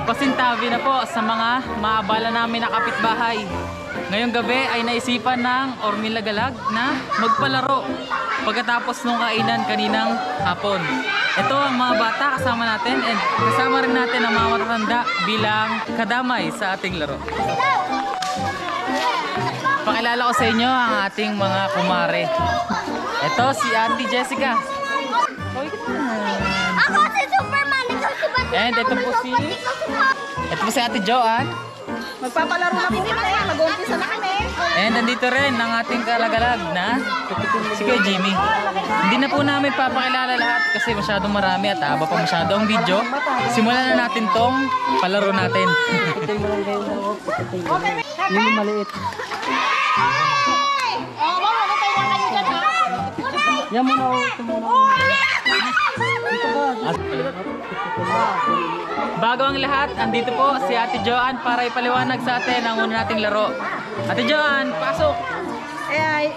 Pasintabi na po sa mga maabala namin na kapitbahay. Ngayong gabi ay naisipan ng Ormila Galag na magpalaro pagkatapos nung kainan kaninang hapon. Ito ang mga bata kasama natin and kasama rin natin ang mga matatanda bilang kadamay sa ating laro. Pakilala ko sa inyo ang ating mga kumare. Ito si Auntie Jessica. Ako si Superman, ikaw si Batman. And ito po si Ate Joanne. Magpapalaro na po kami, mag-umpisa na kami. And nandito rin ang ating kalagalag na si Kuya Jimmy. Hindi na po namin papakilala lahat kasi masyadong marami at haba pa masyado ang video. Simulan na natin tong palaro natin. Yung maliit. Yan muna o. Bago ang lahat, andito po si Ate Joanne para ipaliwanag sa atin ang una nating laro. Ate Joanne, pasok!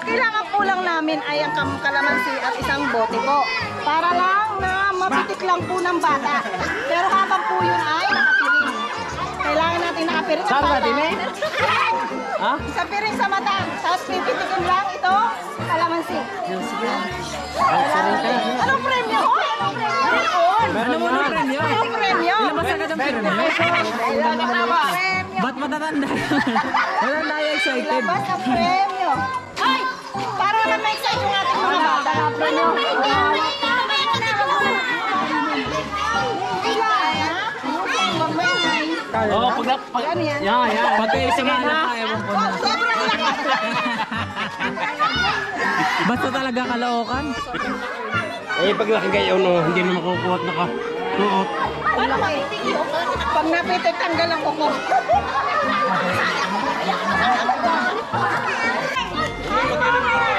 Kailangan po lang namin ay ang kalamansi at isang bote po. Para lang na mapitik lang po ng bata. Pero habang po yun ay nakapiring. Kailangan natin nakapiring ang bata. Ha? Sa piring sa mata. Tapos pipitikin lang ito, kalamansi. Anong premyo? Anong premyo? Ano mo ng premyo? Anong premyo? Ilan ba sagad ang premyo? Ba't matatanda? Wala na excited. Labas ang premyo. Ay! Para naman may excited yung ating mga bata na premyo. Oo, pagkaisipan na tayo po na. Basta talaga kalookan. Eh, paglaki kayo, no, hindi na makukuha at nakatuot. Pag napitik, tanggal ang kuko.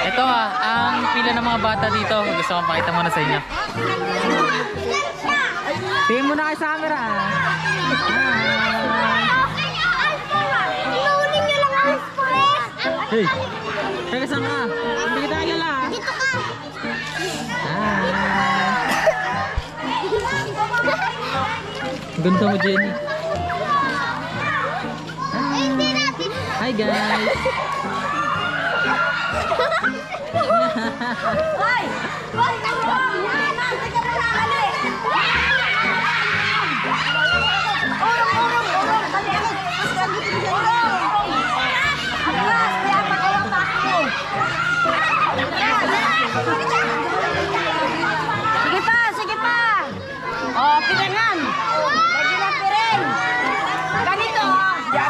Ito ang pila ng mga bata dito. Gusto kong pakita muna sa inyo. Tingin mo na kayo sa camera. Inuunin nyo lang ang express. Hey! Teka, saan ka? Hindi kita kilala. Dito ka. Ganda mo, Jenny. Hindi natin. Hi, guys! Hoy! Hoy! Teka mo na, ano eh? Urong! Dali, ano? Kaya magawa pa ako. Sige pa! Oh, piringan! Lagi na piring! Ganito,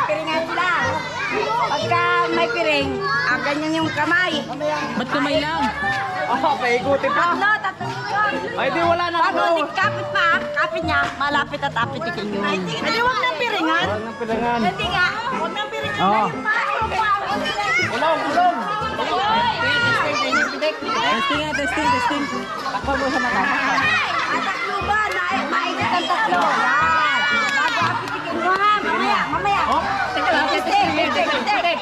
piringan sila. Pagka may piring, ganyan yung kamay. Ba't kamay lang? Paikutin pa. Tatlo yun. Ay, di wala na Pag kapit pa, kapit niya, malapit at apitikin yun. Hindi, huwag ng piringan. Huwag ng pilangan. Hindi nga, huwag nang piringan. Oo. Ulong! Testing. Takbo mo sa mata. At taklo ba? Mainit ang taklo. Yan. Bago apitikin mo ha. Mamaya. Teka lang. Pitik. Pwede.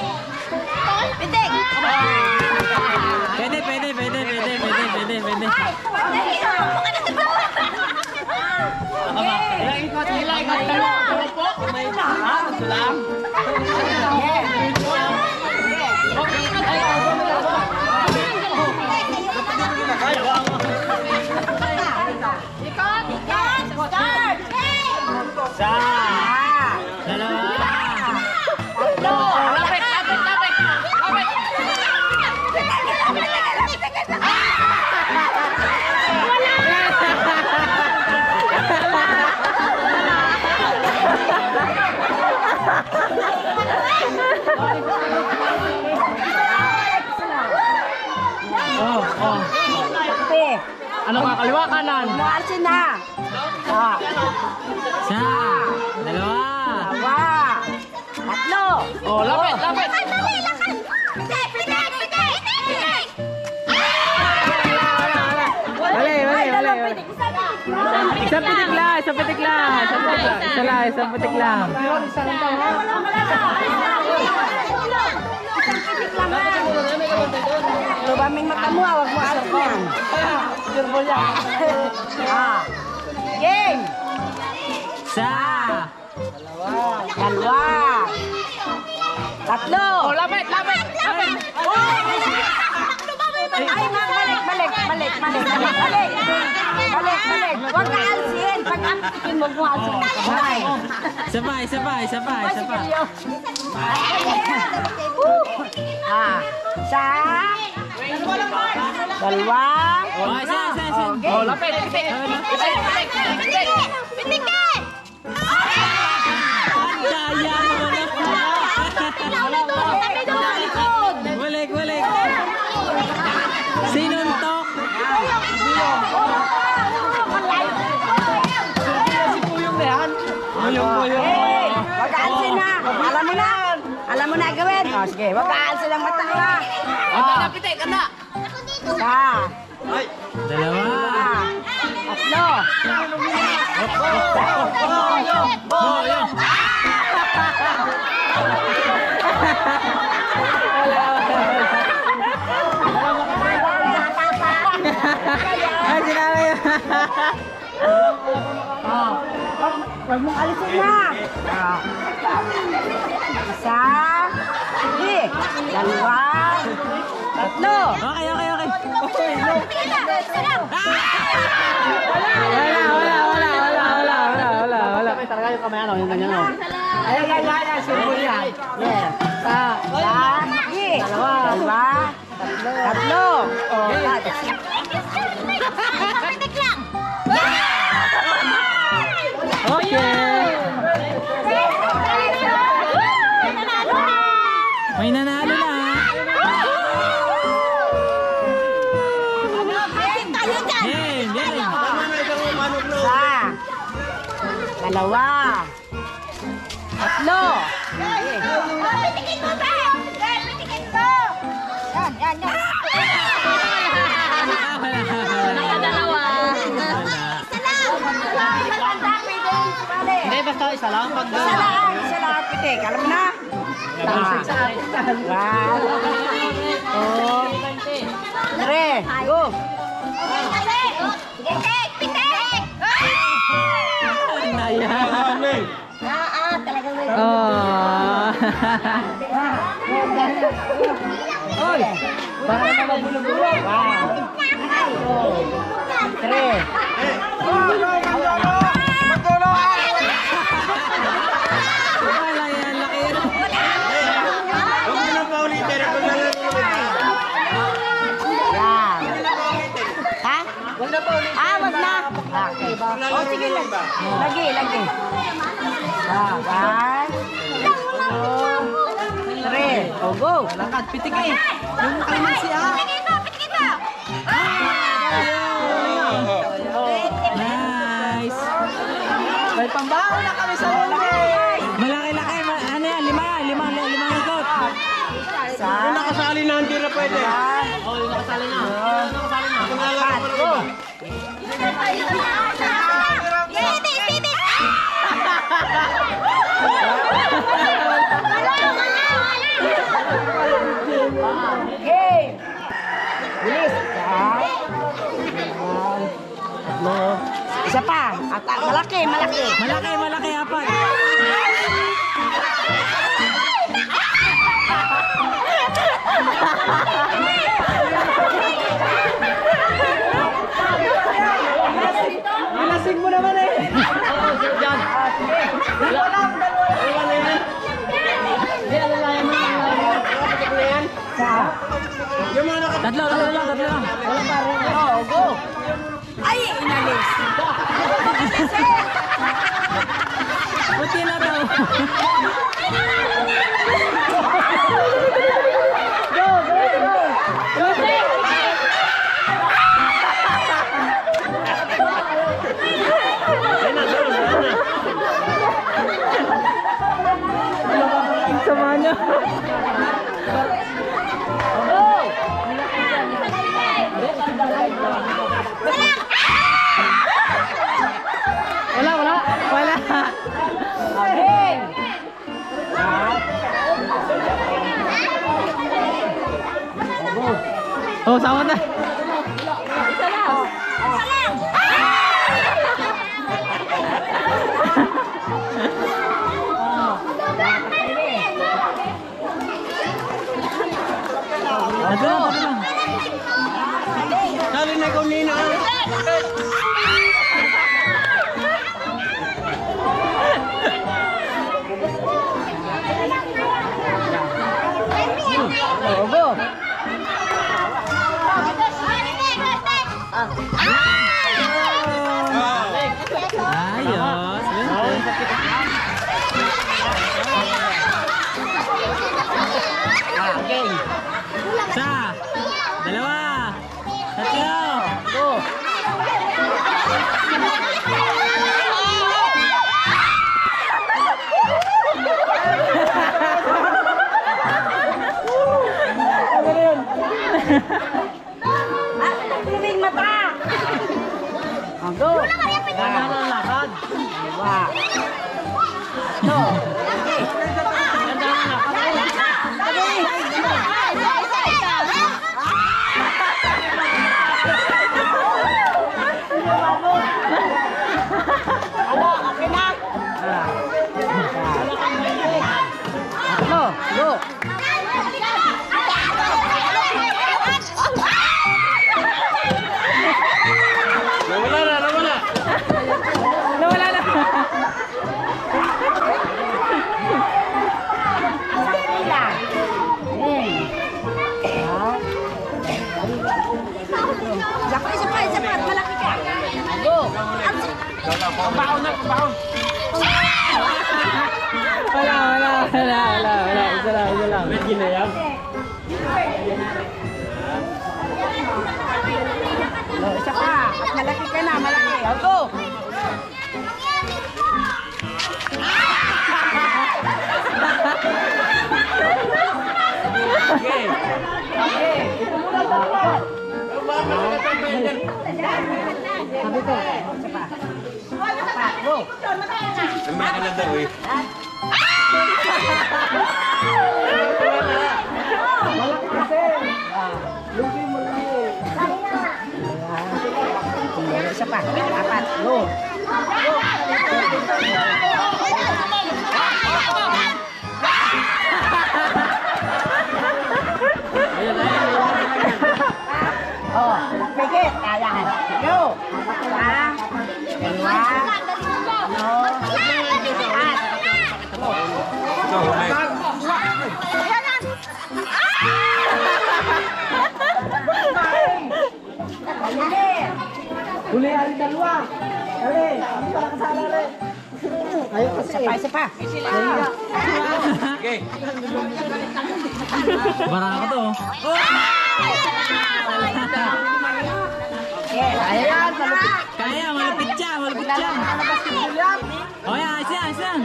Ano ka, kaliwa kanan? Marsin na. Isa, dalawa. Tatlo. Oh, lapit. Dali, lakad. Pitik. Wala. Isang pitik lang. Isang pitik lang. Isang pitik lang. maraming mata mo, huwag mo alam yan. Game! Sa. Dalawa. Tatlo. Lapit. Ay, balik. Huwag ka alsin. Pag ampitin mo, huwag mo alsin. Sabay. Sa. Dalawa. Oh, isa. Okay. Oh, lapit. Daya naman. Balik. Sinuntok. Hey, wag ka alsin na. Alam mo na gawin. Oh, sige, wag ka alsin ang mata na. Sa. Dalawa. Tatlo. Boyong. Ay, sinabi yun. Wag mong alisin na. Isa. Sige. Dalawa. Tatlo. Okay. Wala. Talaga yung kamay ano, yung ganyan o. Ay, sipul yan. Yeah. Sige. Dalawa. Tatlo. Okay. May nanalo na. Game. Isa. Dalawa. Tatlo. Hindi, basta isa lang. Pag Isa lang, pitik. Alam mo na? One, two, three, go! Ayan. Talagang may... Oh. Oy! Para na mabulong-bulong. One, two, three. Wala yan, laki yan. huwag mo na pa ulitin. Pag Yan. Ha? Wag na pa ulit. Wag na. Okay. O, sige lang. Lagi. One, two, three. O, go. Lakad, pitik eh. Yung kalamansi ah. Nice. May pambaon na kami sa lumi. Malaki-laki. Ano yan? Limang ikot. Isa. Kung nakasali na, hindi na pwede. Oh, yung nakasali na. Apat. Go. Game. Bilis. Isa pa. Malaki. Malaki, apat. Lasing mo naman eh. Tatlo lang. Oh, go. Ay, inalis. Buti na daw. Ang sama niya. Wala. Game. Oh, sama na. Isa lang. Ito lang. Dali na ikaw, Nina. Ayos. Isa. Dalawa. Tatlo. Go. Tuming mata. Go. Lakad. Wow. No. Go. Nawala. Nawala na. Isa pa. Malaki ka. Go. Pabaon na, pabaon. Wala. Isa lang. May ginayang. Isa pa. At malaki ka na. Malaki. Go. Okay. Ito muna dalawa. Sabi ko. Isa pa. Go. May ka na daw eh. Malaki kasi. Lugi mo lang eh. Isa pa. Apat. Go. Oh, pikit. Ayan. Go. Dalawa. Ito, huli. Huli ang dalawa. Dali. Hindi pa nakasala rin. Ayaw kasi. Isa pa. Okay. Barang ako to. Ayan. Malupit. Kaya, malupit siya. Oh, yan. Ayos yan.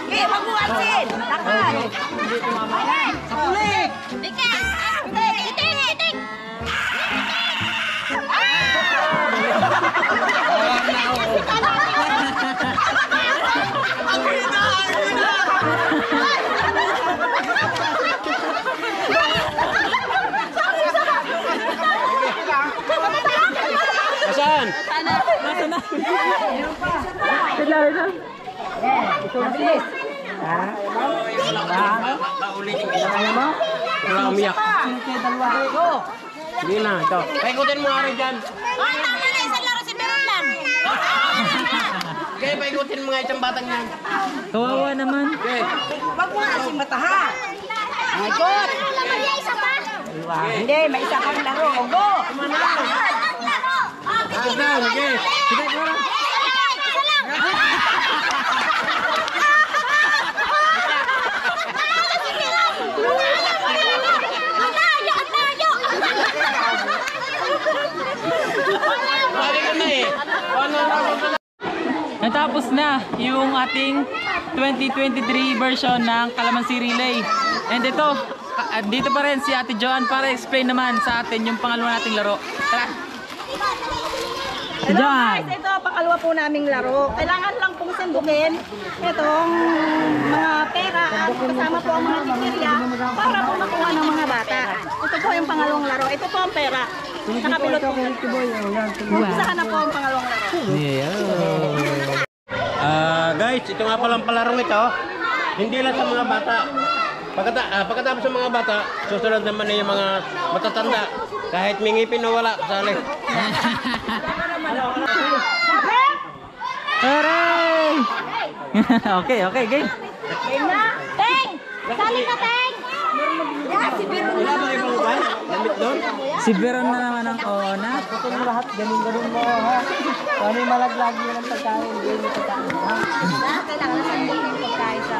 Okay, magbuhasin. Lakad. Kapulik. Itik. Saan? Nasaan na? Wala. Ito na bilis. Paulitin ka. Wala umiyak. Dalawa. Go. Sige na, ito. Paikutin mo nga rin dyan. Tama na, isang laro si Meron lang. Okay, paikutin mo nga itong batang yan. Kawawa naman. Okay. Wag mo na asing mata ha. Ay, good. Isa pa. Hindi, may isa pang laro. Go. Saan? Okay. Sige, Cora. Isa lang. Balik ka na eh. Paano na? Natapos na yung ating 2023 version ng Calamansi Relay. And ito, dito pa rin si Ate Joanne para explain naman sa atin yung pangalawa nating laro. Tara! Hello Joanne. guys, ito pangalawa po naming laro. Kailangan lang pong sendukin itong mga pera at kasama po ang mga titirya para po makuha ng mga bata. Ito po yung pangalawang laro. Ito po ang pera. Nakapilot po. Umpisahan na po ang pangalawang laro. Guys, ito nga palang palarong ito. Hindi lang sa mga bata. Pagkatapos sa mga bata, susunod naman na yung mga matatanda. Kahit may ngipin na wala, kasali. Aray! Okay, okay, game. Teng! Sali ka, Teng! Yan, si Biro Wala ba ibang uban? Gamit doon? Si Veron na naman ang ona. Ito mo lahat, ganun-ganun mo, ha? Paano yung malaglag mo ng pagkain? Hindi mo pagkain, ha? Kailangan na sandok yung pagkain sa...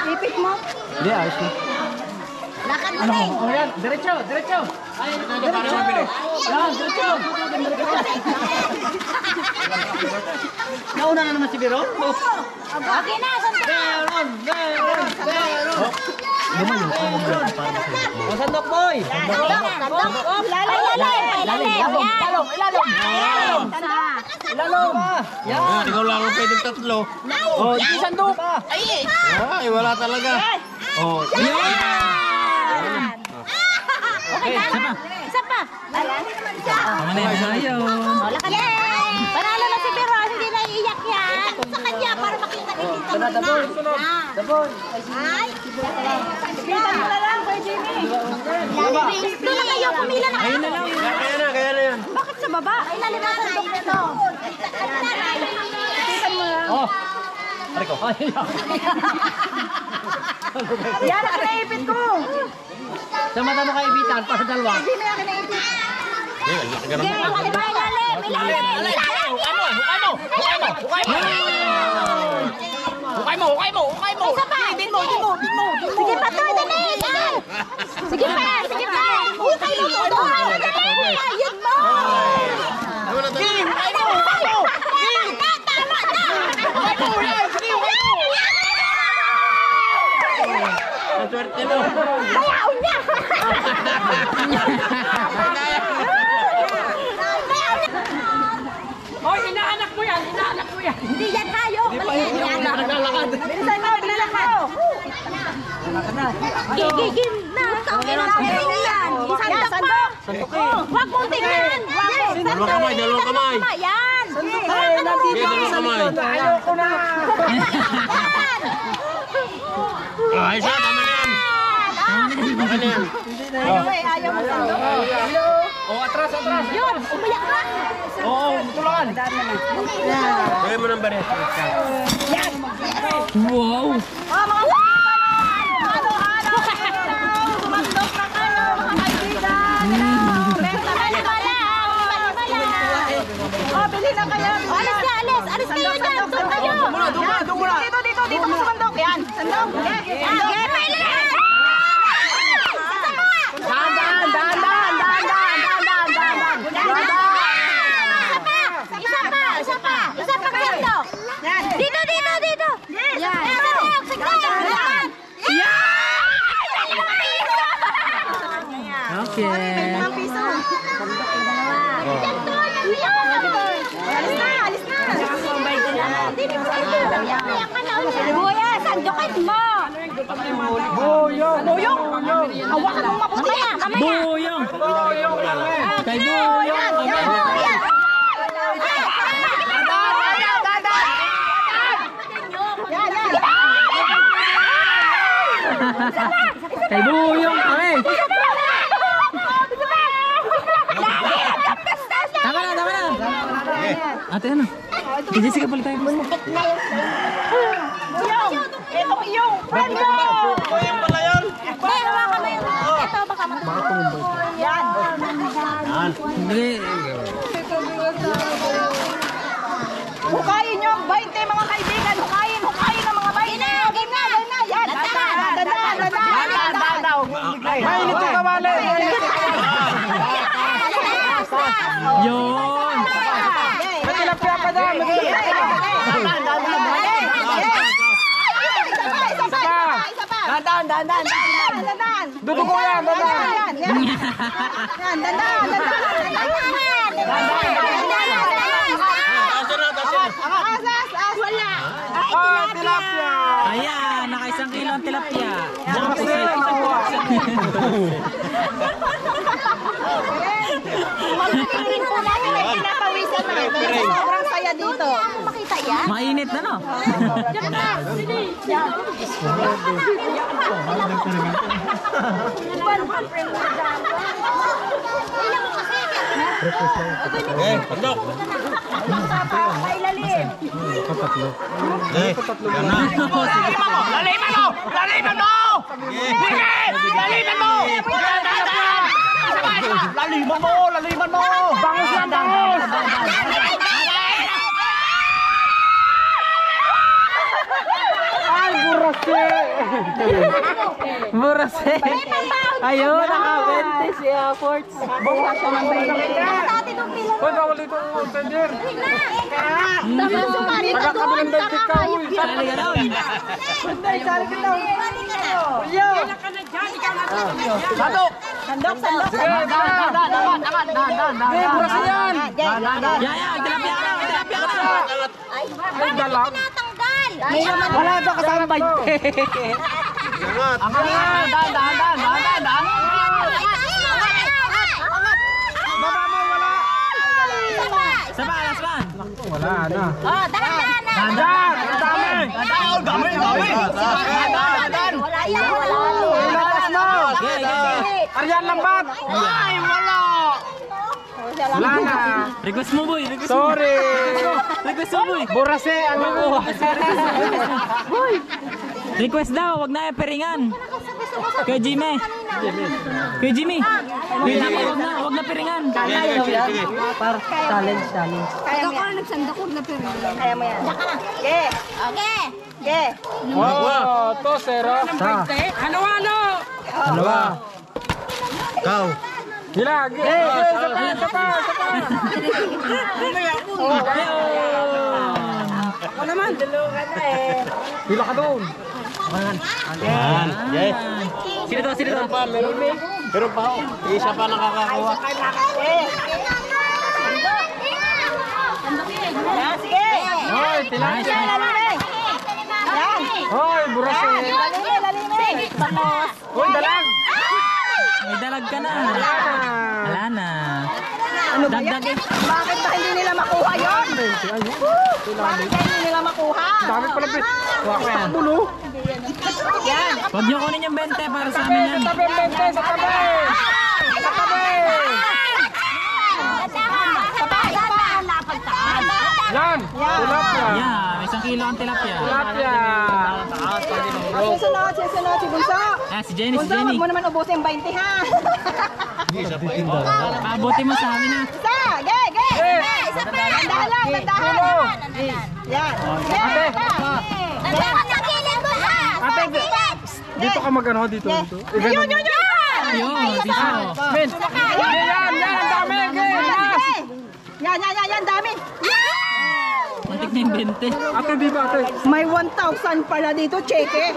Ipit mo. Hindi, ayos mo. Lakad na, Teng! Oh, yan. Diretso, diretso. Diretso! Yan, diretso. Nauna na naman si Biro. Okay na, sandok! O, sandok, boy. Sandok! Ilalim! Ilalong. Yan, ikaw lang ang pwedeng tatlo. O, di sandok. Ay, wala talaga. Oh, Okay na? Isa pa! Tama na yung ayaw. Lakad na! Panalo na si Biro, hindi na iiyak yan. Sa kanya, para makita ni Tita mo na. Dabon. Ay! Ipitan mo na lang, Kuya Jimmy. Doon na kayo, pumila na kayo. kaya na yan. Bakit sa baba? Ay, nalimutan sandok nito. Ipitan mo lang. Oh. Ariko. Yan, ang naipit ko. Sa mata mo kayo ibitan, para sa dalawa. Jimmy, ang naipit. Ganun Okay, mo. ilalim! Hukay mo! Isa pa! Din mo! Sige pa, to! Dali! Sige pa! Hukay mo! Dali! Ayun mo! Tama na! Ang swerte mo. Bayaw niya! Hoy, inaanak mo yan. Hindi yan tayo! Bilisan mo, bilisan mo. Gigigim na! Tangin na yan! Sandok pa! Huwag mong tingnan! Dalawang kamay. Yan! Dalawang kamay. Ayoko na. Ay, siya, tama na yan. Tama na yan. Ayaw mo sandok. Oh, atras. Yun! Umiyak ka! Oo, tulangan. Gawin mo ng baret. Wow! Oh, mga halo. Sumandok na kayo, mga kaibigan. Benta lang. Oh, bili na kayo. Alis kayo dyan! Doon kayo! Doon muna. Dito ka sumandok. Yan, sandok. Okay, pwede na! Isa pa! Sandok! Dito! Yan! Okay. Ang piso. Alis na. Kuya, sandukin mo! Boyong. Hawakan mo mabuti. Mamaya! Buyong! Kay Buyong! Kay Buyong! Okay! Tama na! Ate, ano? Si Jessica pala tayo. Buyong. Itong iyong friend mo. Buyong pala yan. Hawakan mo yung... Ito, baka matulog. Yan. Hindi. Hukayin nyo ang 20 mga kaibigan. Hukayin ang mga 20. Game na. Yan. Dandan. Mainit yung kawali. Yun! Matilapya pa na. Isa pa. Dandan. Dudugo yan. Yan. Dandan. Taas na. Asas. Wala. Ayan, naka-1 kilo ang tilapia. Magpipirin po namin ay pinapawisan na. Sobrang saya dito. Makita yan? Mainit na, no? Diyan na. Yan. Pandok. Kailalim. Laliman mo! Laliman mo! Laliman mo! Bangus yan, bangus! Ay, burase! Burase. Ayun, naka-20 si Forts. Buka siya ng Hoy, bawal dito ang tender. Dapat sumari ka doon. Sali ka daw. Sandok. Hey, burase yan! Yaya, tilapia ka na, tilapia ka na. Ay, dalang. Tinatanggal. Wala ba kasama 20? Baba mo, wala. Sa balas man. Wala na. Oh, dahan-dahan na. Dahan! Ang dami! Wala yan. Lapas mo! Okay, okay. Aryan Lambat! Ay, wala! Wala na. Request mo, boy. Request mo. Sorry! Request mo, boy. Burase ang nakuha. Request daw, wag na peringan. Kay Jimmy. Kay Jimmy. Kay Jimmy, wag na peringan. Par challenge. Kaya mo yan. Kaya mo yan. Ge. Okay. Ge. Oh, to zero. Dalawa. Kau. Hilag. Isa pa. Hila ka doon. Yan. Yes. Sino to? Meron pa. Meron pa ho. Isa pa nakakakuha. Yan, sige. Hoy, tilapia. Yan. Hoy, burase. Lalim. Bangos. Hoy, dalang. May dalag ka na. Wala na. Ano ba yan? Dagdag eh. Bakit ba hindi nila makuha yun? Bakit ba hindi nila makuha? Dami pala. Wala ko yan. Bulo. Yan. Huwag niyo kunin yung 20 para sa amin yan. Sa tabi, Bente. Sa tabi. Sa tabi. Yan. Tilapia. Yeah, may 1 kilo ang tilapia. Tilapia. Susunod, si Bunso. Ah, si Jenny, si Bunso, Jenny. huwag mo naman ubusin 20 ha. Pabuti mo sa amin ha. Isa, ge. Isa pa. Dandahan lang. Yan. Ate. Ate, Dito ka magano dito. Yun. Ayun, sisa. Men. Yan. Ang dami. Yan, dami. Muntik na yung 20. Ate, dito ate. May 1,000 pala dito, cheque.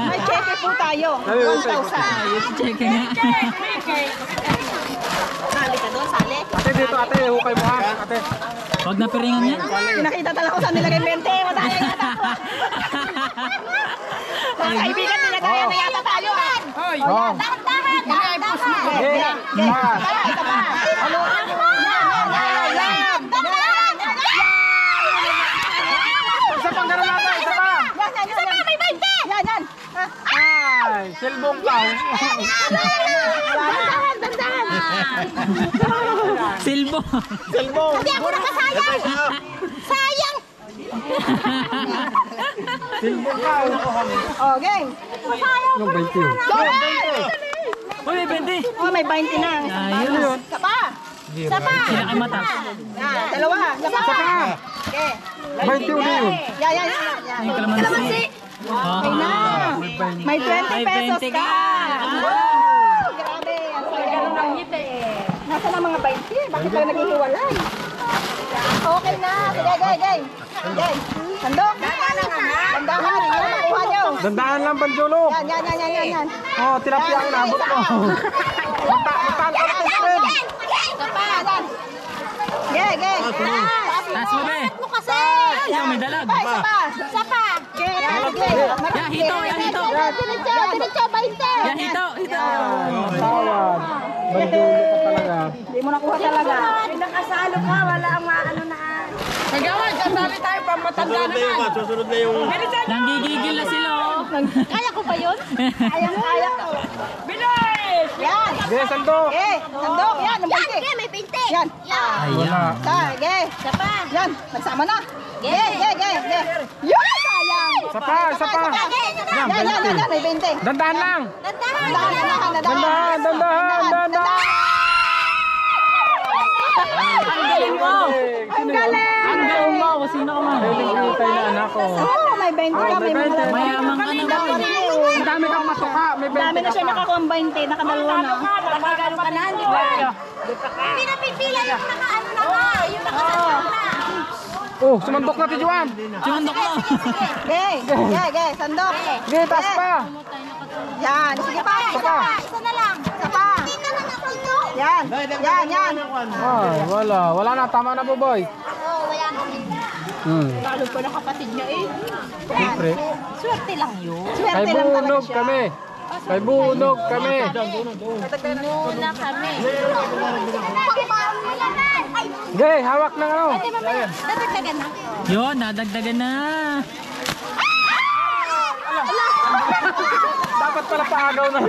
May cheque po tayo. 1,000. Ayos, check nga. Sali ka doon, sali. Ate, dito ate. Hukay mo ha. Ate. Huwag na peringan yan. Nakita talaga ko saan nilagay 20. Madaya yata. Mga kaibigan, nilagaya na yata tayo. Oh. dahan-dahan. Isa pa. Isa pang gano'n natin. Isa pa. Yan. Ay, silbong pao. Dandahan. Silbo. Silbong. Hindi ako nakasayang. Sayang. Silbong pao. Oh, game. Yung 20 yun. Uy, may 20. Oh, may 20 na. Ayos. Isa pa. Sila kay mata. Yan, dalawa. Isa pa. Okay. 20 ulit yun. Yan. Ay, kalamansi. Okay na. May 20 pesos May 20 ka. ka. Wow! Grabe. Ang saya ng ngiti eh. Nasa na mga 20? Bakit tayo naghihiwalay? Okay na. Sige. Sandok. Dandahan. Ano makuha nyo? Dandahan lang, Banjolo. Yan. Oh, tilapia ang inabot ko. Magtaan ka na ito, Isa pa. Ge. Taas mo, be. Mo kasi. Ayaw, may dalag. Isa pa. Ya, hito, ya, hito. Diretso, 20. Ya, hito, hito. Tawad. Bandulo ka talaga. Hindi mo nakuha talaga. Nakasalo ka, wala ang maano na. Susunod na yung... Nanggigigil na sila, oh. Kaya ko ba yun? Kaya ko. Bilis! Yan! Ge, sandok. Sandok, yan, ang Yan, 20. okay, may 20. Yan. Ayan. Sige. Isa pa. Yan, nagsama na. Ge. Yan, sayang. Isa pa. Yan, may 20. Dandahan lang. Dandahan. Ang galing mo. Ang galing. Ang galing mo. Sino ka man? Hinihintay na anak ko. Oo, may 20 ka. May mga Mayaman ka naman. Ang dami kang masuka. May dami na siya nakakuha 20, nakadalawa na. Nakagano ka na, di ba? Hindi na pipila yung nakaano na nga. Yung nakasasaw na. Oh, sumandok na ti Juan. Sumandok mo. Ge, sandok. Ge, taas pa. Yan, sige pa. Isa na lang. Isa pa. Hindi na lang ako ito. Yan. Ay, wala. Wala na. Tama na po, boy. Oo, wala na. Lalo pa ng kapatid niya eh. Siyempre. Swerte lang yun. Kay Swerte lang talaga bunog siya. kami. Kay bunog kami. Muna kami. Ge, hawak ng ano. Dadagdagan na. Yun, nadagdagan na. Dapat pala paagaw na.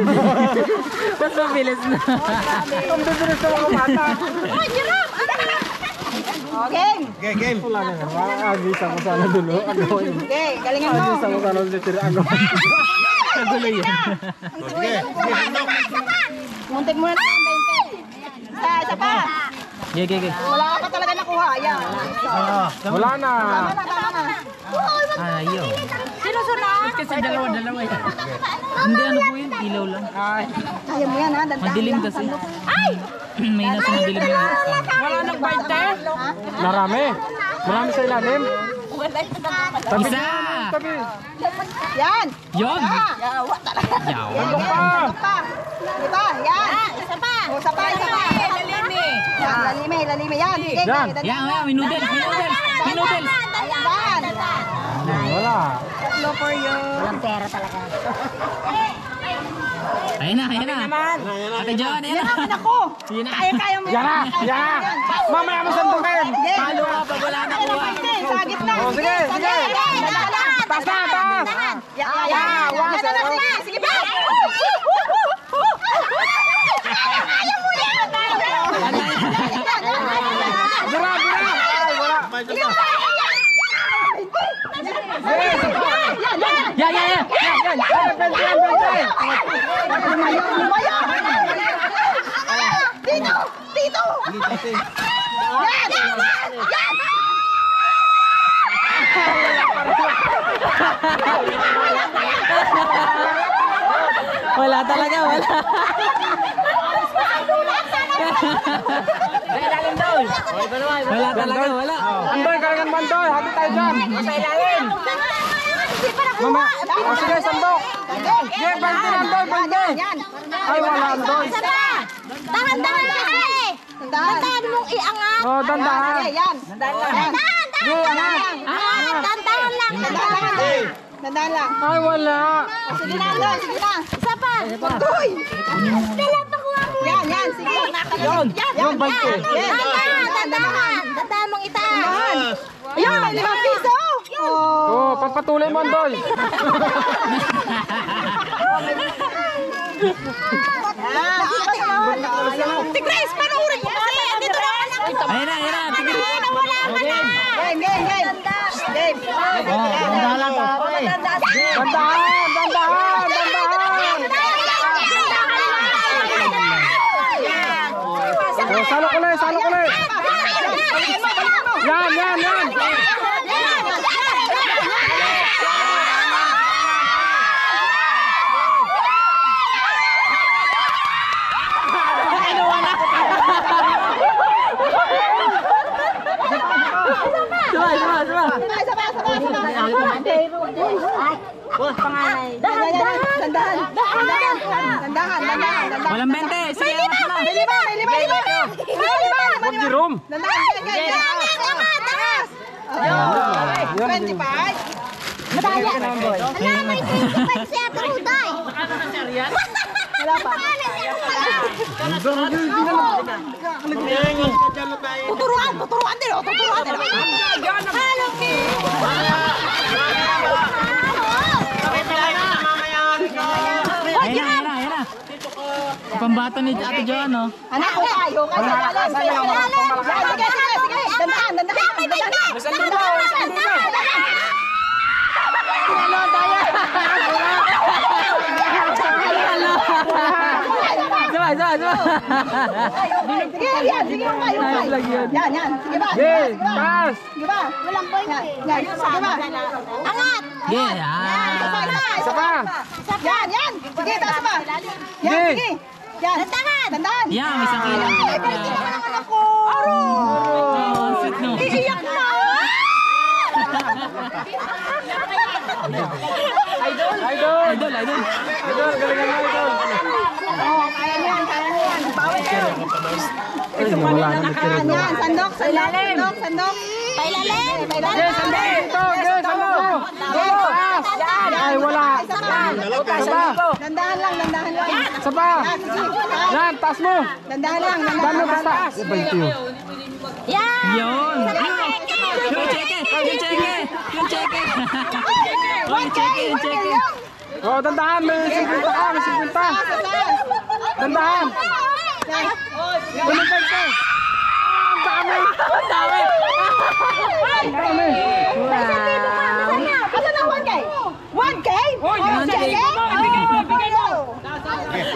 Mas mabilis na. Ang bibilis sa mga mata. Oh, Jerome! Oh, game. Game. Wala na nga. Makakagisa ko sana dulo. Agawin. Okay, galingan mo. Agisa ko sana si Tira. Agawin. Kagulo yun. Muntik muna tayo 20. Isa pa. Gege. Wala ka pa talaga nakuha. Yan. Wala na. Tama na. Ayaw. Sinusunod? Kasi dalawa-dalawa yan. Hindi, ano po yun? Ilaw lang. Kaya mo yan ha. Dandahan Madilim lang. kasi. Ay! May nasa madilim yung Wala nang 20. Marami. Marami sa ilalim. Isa! Tabi. Yan. Yun! Yawa talaga. Yaw. Sandok pa. Sandok pa. Diba? Yan. Isa pa! O, isa pa. Yan, lalimi. Yan. Sige, Yan. sige, Yan, yan. May noodles. May noodles. May noodles. Yan. Wala. Tatlo for you. Walang pera talaga. Ayun na, ayun na. Ate Joan, ayun na. Yan ako. Yun na. Kaya mo. Yan na. Yan na. Mamaya mo sandukin. Talo ka pag wala na kuha. Sa gitna. Oh, sige. Sige. Taas na. Taas. Yan. Sige pa. Bura. Ay, wala. Yan, yan, yan. Ay, bente. Dito. Yan. Wala talaga, wala. Wala talaga, wala. Andoy, kailangan mo Andoy. Hati tayo dyan. Mama. O sige, sandok. Sige, bente na Andoy. Bente. Yan. Ay, wala Andoy. Dahan-dahan kasi! Dahan mong iangat! Oh, dandahan. Yan. Dahan-dahan! Dahan-dahan lang! Dandahan lang. Ay, wala. Sige na, Andon. Sige na. Isa pa! Uy! Dala pa kuha mo! Yan. Sige. Yun, bente. Dahan mong itaas! Ayun, may 5 piso. Oh, pagpatuloy mo Andoy. Tigres, panurin mo kasi. Andito na. Ayun na, ayun na. Tigil. Game. Dandahan lang tayo. Dandahan. Oh, salo ko na. Yan. Dandahan. Walang bente. Sige, May lima. Huwag Jerome. Dandahan. Yan. 25. Madaya. Wala, may 25 si Ate Ruday. Wala pa. Tuturuan din, tuturuan din. Halo, Ayan na. Pambata ni Ate Joan, no? anak ko tayo. Sige. Dandahan. Sige, yan. Sige, kayo. Yan. Sige ba? Sige ba? Walang point. Yan. Sige ba? Angat. Yeah. Isa pa. Yan. Sige, taas pa. Yan, sige. Yan. Dandahan. Yeah, may sakit. Pwede naman ako. Oh, sweet, no? Iiyak na. Idol. Oh, kaya niyan. Bawal kayo. Yan, sandok. Pailalim. Ay, wala. Dandahan lang. Isa pa. Yan, taas mo. Dandahan lang. Dami basta. Yan. Yun. Yung cheque. Oh, dandahan. May 50 ka. May 50. Dandahan. Tumipag ka. Ang dami. Ano na 1K? 1K?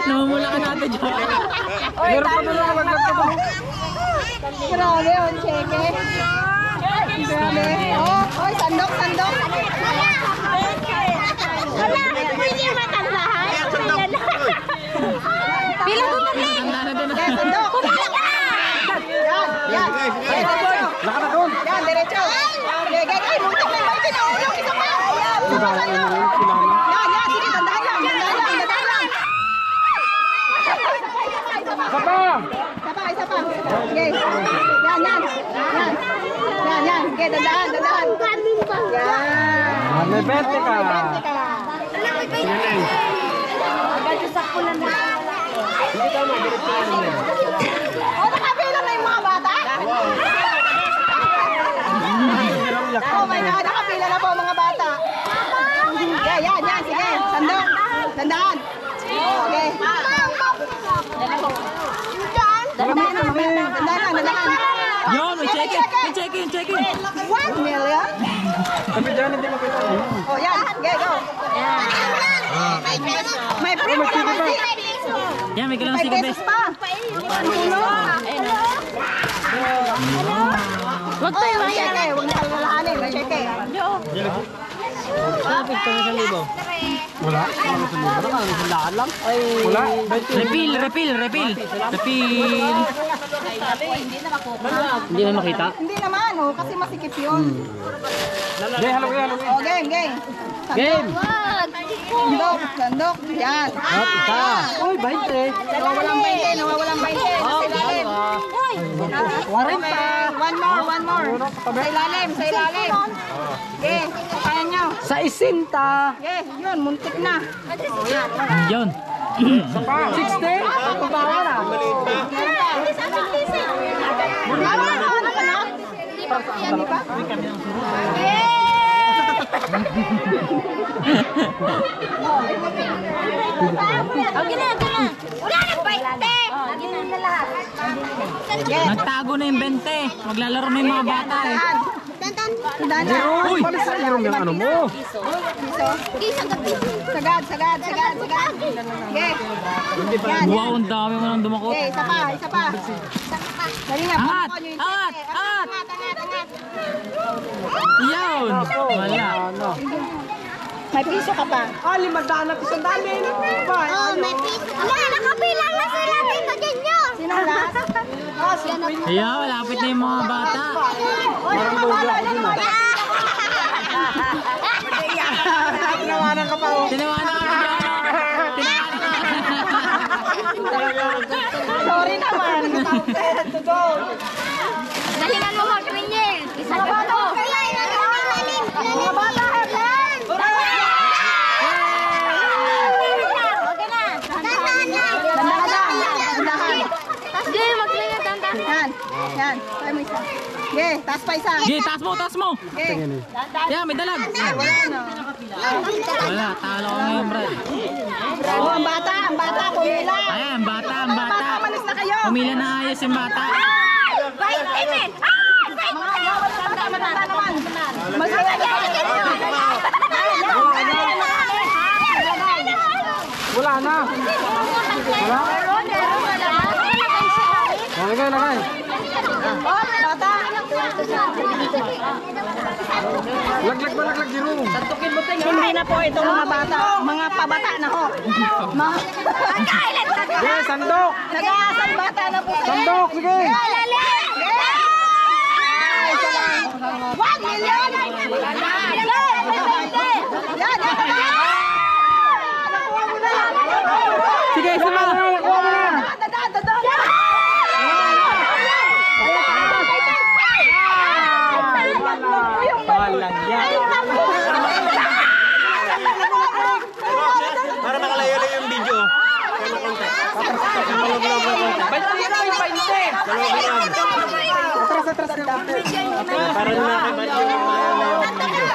Namumula ka natin, Joan. Meron pa doon ako. Laglag pa doon. Grabe, 1 cheque. Grabe. Oy, sandok. Wala, pwede matandahan. Pila ko na rin. Yan, sandok. Yan. Laka na doon. Yan, diretso. Ay, muntik na yung tinahulog. Isa pa. Yan. Sige, dandahan lang. Isa pa. Okay. Yan. Okay, dandahan. Yan. May 20 ka. Nakabilang na yung mga bata? Oh my God, nakapila na po mga bata. Yan. Sige, sandok. Dandahan. Okay. Dandahan. Yun, may cheque. 1 million? Tapi dyan, hindi makita. Oh, yan. Okay, go. May proof naman si. Yan, may kalang May si Gabi. pesos pa. Huwag tayo May cheque. Huwag na kalalahanin. May cheque. Wala. Wala. Refill. Hindi na makita. Hindi naman, oh, kasi masikip yun. Halo. Oh, game. Sandok. Yan. Isa. Uy, 20. Nawawalang 20. Sa ilalim. One more. Sa ilalim. Okay, kaya nyo. Sa isinta. Okay, yun, muntik na. Yun. 60. Pabawa na. Ano ka na? Hindi pa? Okay na. Wala nang 20. Ganun na lahat. Nagtago na yung 20. Maglalaro na yung mga bata eh. Tandaan na. Uy! Palis na yung ano mo. Sagad. Okay. Yan. Wow, ang dami mo nang dumakot. Okay, isa pa. Dali nga. Angat! buko nyo yung Angat! cheque. Angat! Angat. Yun! Wala. May piso ka pa. Ah, 500 at 100. Oh, may piso. Wala, nakabilang na sila. Tito Jenyo. Sino last? Ayan, malapit na yung mga bata. Tinawanan ka pa. Tinawanan ka ba? Sorry naman. Galingan mo, Mark Miniel. Isa ka to. Mga bata, Helen! Kaya mo isa. Okay, taas pa isa. Sige, taas mo, taas mo. Okay. Yan, may dalag. Wala na. Wala, talo ko ngayon, Brad. Oh, ang bata, pumila. Ayan, bata, ang bata. Malis na kayo. Pumila na ayos yung bata. Matanda naman. Masaya niya. Wala na. Wala? Lagay. Oh, bata. Laglag ba, laglag, Jiro? Hindi na po itong mga bata. Mga pabata na ho. Yes, sandok! Nag-aasal bata na po. Sandok, sige! 1 million! Sige, sama. Nakuha mo na! Walang yan. Para makalayo-layo yung video. Kaya konti. Atras ka. Para na nakibalik yung malayo yung video.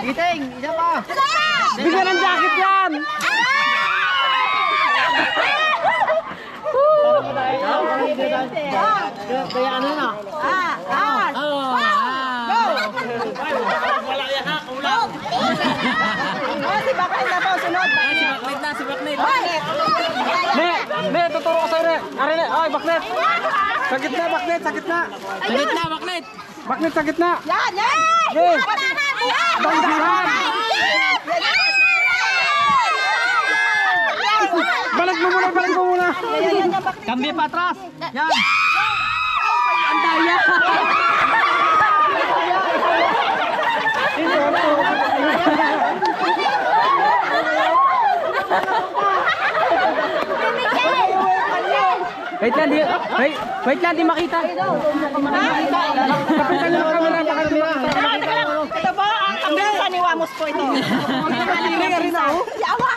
Giting, isa pa. Bigyan ng jacket yan! Kaya ano na? Si Bakit na po, sunod. Si Baknet. Ne, tuturo ko sa'yo, ne. Ari, ay, baknet. Sa gitna, baknet, sa gitna. Sa gitna, Baknet. Baknet, sa gitna. Yan! Okay. Dandahan. Balik mo muna. Kambi pa atras. Yan. Ang daya! Wait lang, di makita. Kapitan yung camera, baka di makita. Ito po, ang kampisan ni Wamos po ito. Yawa!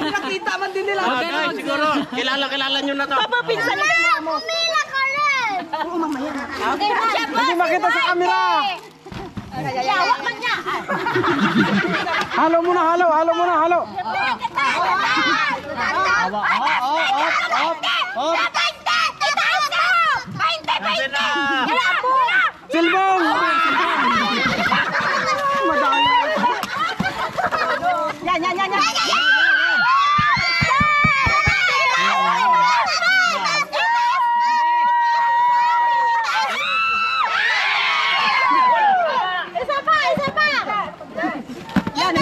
Nakita man din nila. Guys, siguro, kilala nyo na to. Papapinsan ni Wamos. Hindi makita sa camera. Yawa man niya. Halo muna. Silbong! Yan. Isa pa! Yan.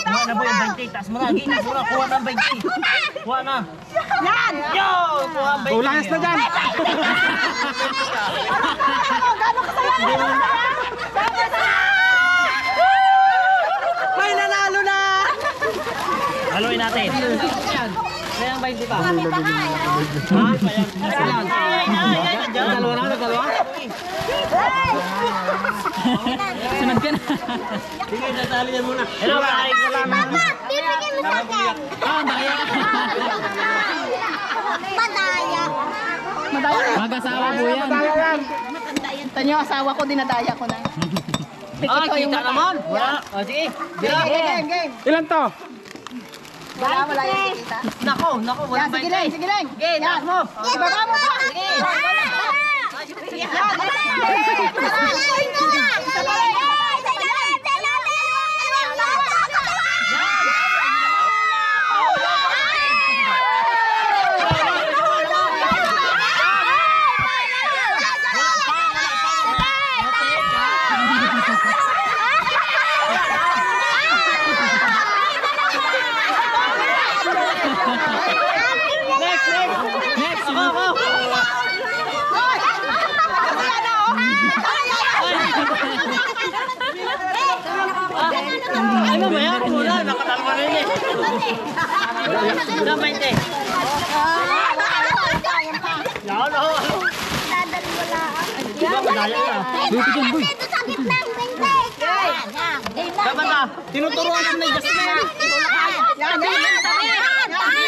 Kuha na po yung 20. Taas mo na. Kuha na ang 20. Kuha na. Yan! Yo! Kuha ang 20. Ulayas na dyan. May nanalo na! Haluin natin. Kaya ang 20 pa. Dalawa na. Sunod ka na. Sige, natali yan muna. Hello, maraming salamat. Bibigyan mo sa akin. Daya. Madaya. Mag-asawa po yan. Ito niyo, asawa ko, dinadaya ko na. Kita naman. Wala. O, sige. Game. Ilan to? Wala yung kita. Nako. Yan, sige lang. Yan. mo. Ibaba mo pa. Sige. Next. Ano ba yan? Wala, nakatalma na yun eh. Ilang 20? Yan, oh. Dadali mo lang. Diba, madaya na. Dito sa gitna, 20. Dapat na, tinuturuan ng may gas na yan. Yan, yan, yan.